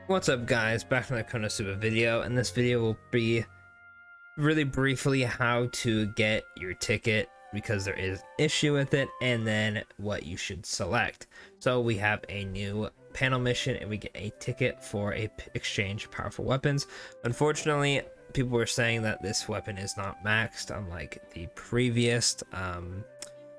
What's up guys, back in the Konosuba video, and this video will be really briefly how to get your ticket because there is an issue with it, and then what you should select. So we have a new panel mission and we get a ticket for a exchange powerful weapons. Unfortunately, people were saying that this weapon is not maxed unlike the previous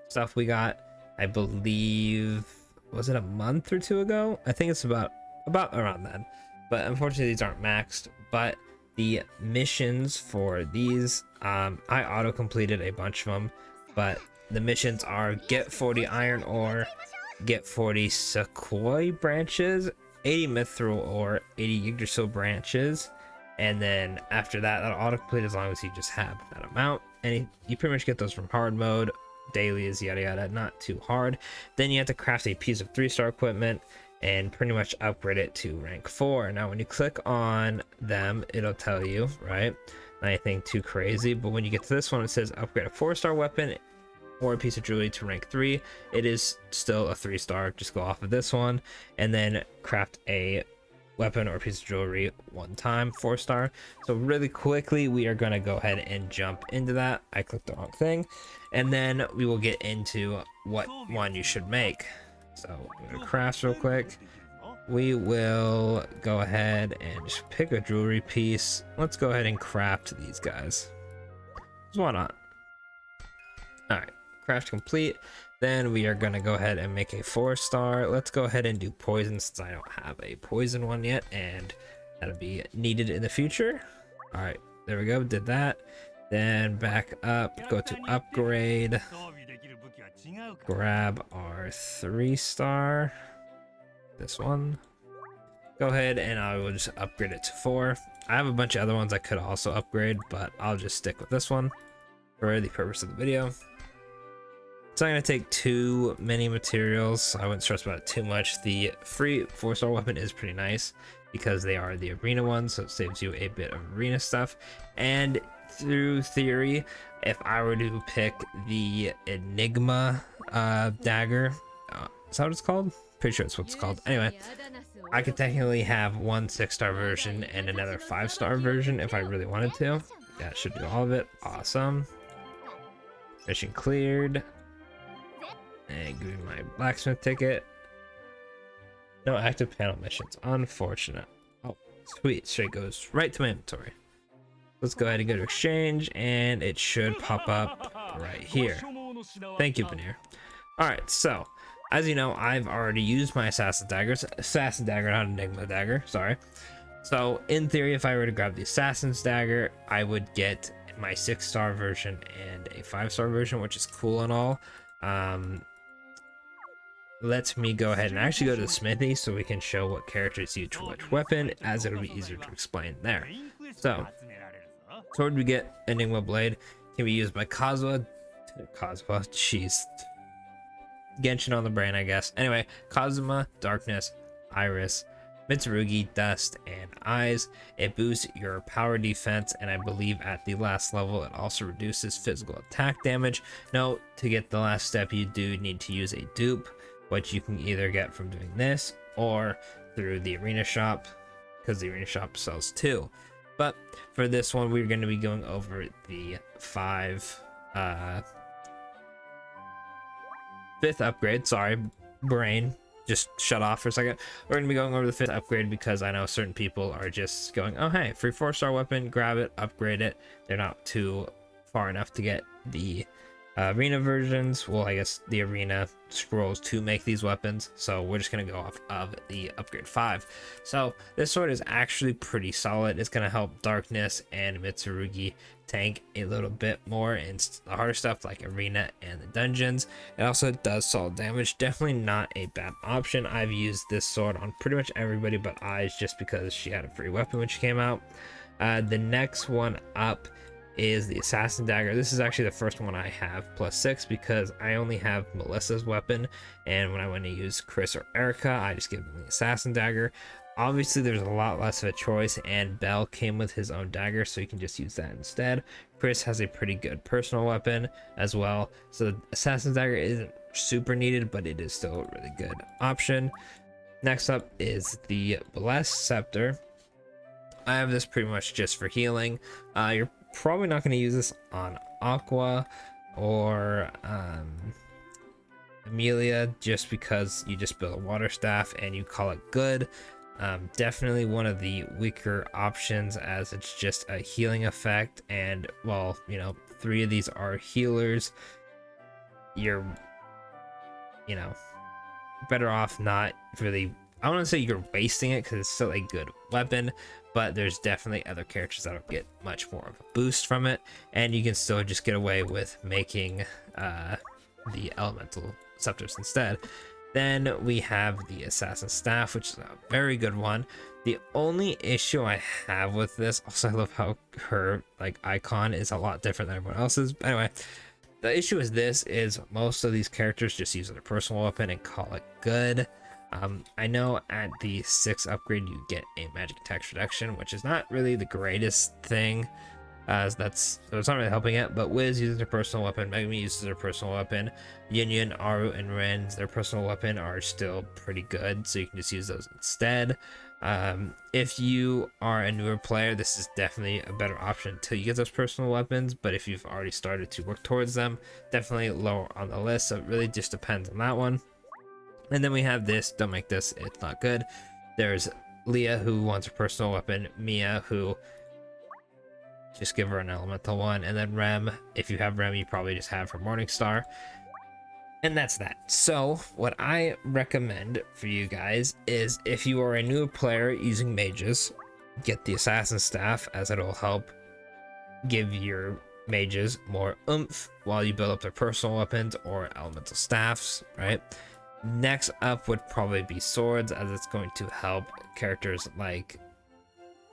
stuff we got. I believe, was it a month or two ago? I think it's about around then. But unfortunately these aren't maxed. But the missions for these, I auto completed a bunch of them, but the missions are get 40 iron ore, get 40 sequoia branches, 80 mithril ore, 80 yggdrasil branches, and then after that that'll auto complete as long as you just have that amount. And you pretty much get those from hard mode, daily is yada yada, not too hard. Then you have to craft a piece of 3-star equipment and pretty much upgrade it to rank 4. Now when you click on them, it'll tell you, right, not anything too crazy, but when you get to this one, it says upgrade a 4-star weapon or a piece of jewelry to rank 3. It is still a 3-star, just go off of this one, and then craft a weapon or piece of jewelry one time, 4-star. So really quickly we are going to go ahead and jump into that. I clicked the wrong thing, and then we will get into what one you should make. So I'm gonna craft real quick. We will go ahead and just pick a jewelry piece. Let's go ahead and craft these guys. Why not? Alright, craft complete. Then we are gonna go ahead and make a 4-star. Let's go ahead and do poison since I don't have a poison one yet, and that'll be needed in the future. Alright, there we go, did that. Then back up, go to upgrade. Grab our 3-star, this one. Go ahead and I will just upgrade it to 4. I have a bunch of other ones I could also upgrade, but I'll just stick with this one for the purpose of the video. It's not going to take too many materials, so I wouldn't stress about it too much. The free 4-star weapon is pretty nice because they are the arena ones, so it saves you a bit of arena stuff. And through theory, if I were to pick the Enigma dagger, is that what it's called? Pretty sure it's what it's called. Anyway, I could technically have one 6-star version and another 5-star version if I really wanted to. That should do all of it. Awesome. Mission cleared. And give me my blacksmith ticket. No active panel missions. Unfortunate. Oh, sweet. Straight goes right to my inventory. Let's go ahead and go to exchange, and it should pop up right here. Thank you, Veneer. Alright, so as you know, I've already used my assassin daggers. Assassin dagger, not enigma dagger, sorry. So in theory, if I were to grab the assassin's dagger, I would get my 6-star version and a 5-star version, which is cool and all. Let me go ahead and actually go to the smithy so we can show what characters use which weapon, as it'll be easier to explain there. So sword we get, Enigma Blade, can be used by Kazuha, jeez, Genshin on the brain I guess. Anyway, Kazuma, Darkness, Iris, Mitsurugi, Dust, and Eyes. It boosts your power defense, and I believe at the last level it also reduces physical attack damage. Note, to get the last step you do need to use a dupe, which you can either get from doing this or through the arena shop, because the arena shop sells 2. But for this one, we're going to be going over the 5th upgrade. Sorry, brain just shut off for a second. We're going to be going over the 5th upgrade because I know certain people are just going, oh hey, free 4-star weapon, grab it, upgrade it. They're not too far enough to get the arena versions. Well, I guess the arena scrolls to make these weapons, so we're just going to go off of the upgrade 5. So this sword is actually pretty solid. It's going to help Darkness and Mitsurugi tank a little bit more in the harder stuff like arena and the dungeons. It also does solid damage. Definitely not a bad option. I've used this sword on pretty much everybody but Eyes, just because she had a free weapon when she came out. The next one up is the assassin dagger. This is actually the first one I have +6 because I only have Melissa's weapon, and when I want to use Chris or Erica, I just give them the assassin dagger. Obviously there's a lot less of a choice, and Bell came with his own dagger, so you can just use that instead. Chris has a pretty good personal weapon as well, so the assassin dagger isn't super needed, but it is still a really good option. Next up is the Scepter. I have this pretty much just for healing. You're probably not going to use this on Aqua or Amelia, just because you just build a water staff and you call it good. Definitely one of the weaker options, as it's just a healing effect, and well, you know, 3 of these are healers. You're, you know, better off not really, I don't want to say you're wasting it, because it's still a good weapon, but there's definitely other characters that'll get much more of a boost from it, and you can still just get away with making the elemental scepters instead. Then we have the assassin staff, which is a very good one. The only issue I have with this, also I love how her like icon is a lot different than everyone else's, but anyway, the issue is this is most of these characters just use their personal weapon and call it good. I know at the 6th upgrade you get a magic attack reduction, which is not really the greatest thing, so it's not really helping it. But Wiz uses their personal weapon, Megumi uses their personal weapon, Yin, Aru, and Ren's their personal weapon are still pretty good, so you can just use those instead. If you are a newer player, this is definitely a better option until you get those personal weapons, but if you've already started to work towards them, definitely lower on the list, so it really just depends on that one. And then we have this, don't make this, it's not good. There's Leah, who wants her personal weapon, Mia, who just give her an elemental one, and then Rem, if you have Rem, you probably just have her Morningstar. And that's that. So what I recommend for you guys is, if you are a new player using mages, get the assassin staff, as it'll help give your mages more oomph while you build up their personal weapons or elemental staffs, right? Next up would probably be swords, as it's going to help characters like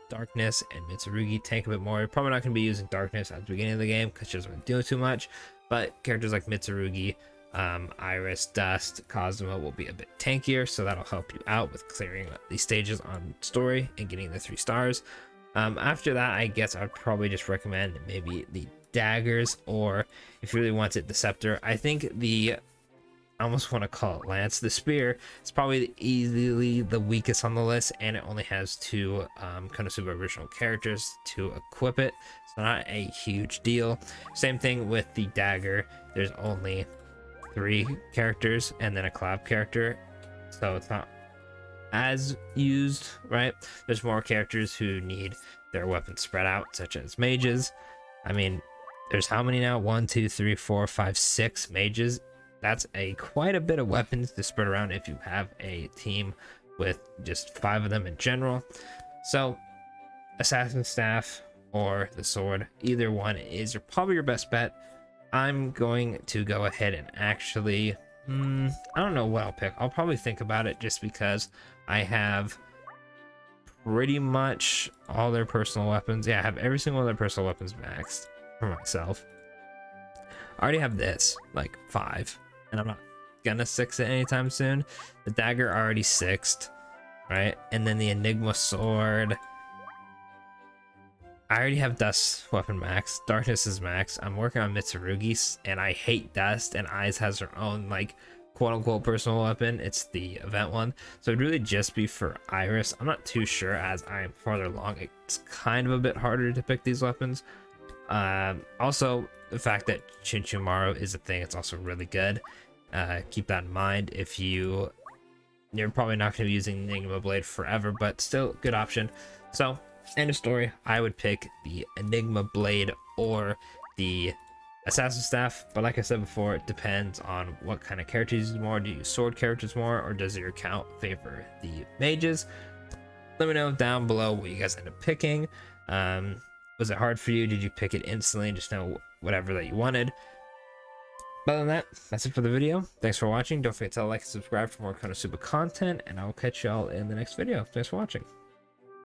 Darkness and Mitsurugi tank a bit more. You're probably not going to be using Darkness at the beginning of the game because she doesn't really do too much, but characters like Mitsurugi, Iris, Dust, Cosmo will be a bit tankier, so that'll help you out with clearing these stages on story and getting the 3 stars. After that, I guess I'd probably just recommend maybe the daggers, or if you really want it, the scepter. I think I almost want to call it lance. The spear is probably easily the weakest on the list, and it only has 2 Konosuba original characters to equip it, so not a huge deal. Same thing with the dagger. There's only 3 characters and then a collab character, so it's not as used, right? There's more characters who need their weapons spread out, such as mages. I mean, there's how many now? 1, 2, 3, 4, 5, 6 mages. That's quite a bit of weapons to spread around if you have a team with just 5 of them in general. So assassin staff or the sword, either one is probably your best bet. I'm going to go ahead and actually, I don't know what I'll pick. I'll probably think about it, just because I have pretty much all their personal weapons. Yeah, I have every single one of their personal weapons maxed for myself. I already have this, like 5, and I'm not gonna 6 it anytime soon. The dagger already 6'd, right? And then the Enigma sword, I already have Dust's weapon max. Darkness is max. I'm working on Mitsurugi's, and I hate Dust, and Eyes has her own, like, quote-unquote personal weapon. It's the event one, so it'd really just be for Iris. I'm not too sure, as I am farther along. It's kind of a bit harder to pick these weapons. Also, the fact that Chinchumaru is a thing, it's also really good. Keep that in mind. If you're probably not going to be using the Enigma Blade forever, but still good option. So end of story. I would pick the Enigma Blade or the Assassin Staff, but like I said before, it depends on what kind of characters you use more. Do you use sword characters more, or does your account favor the mages? Let me know down below what you guys end up picking. Was it hard for you? Did you pick it instantly and just know whatever that you wanted? Other than that, that's it for the video. Thanks for watching. Don't forget to like and subscribe for more Konosuba content, and I will catch y'all in the next video. Thanks for watching.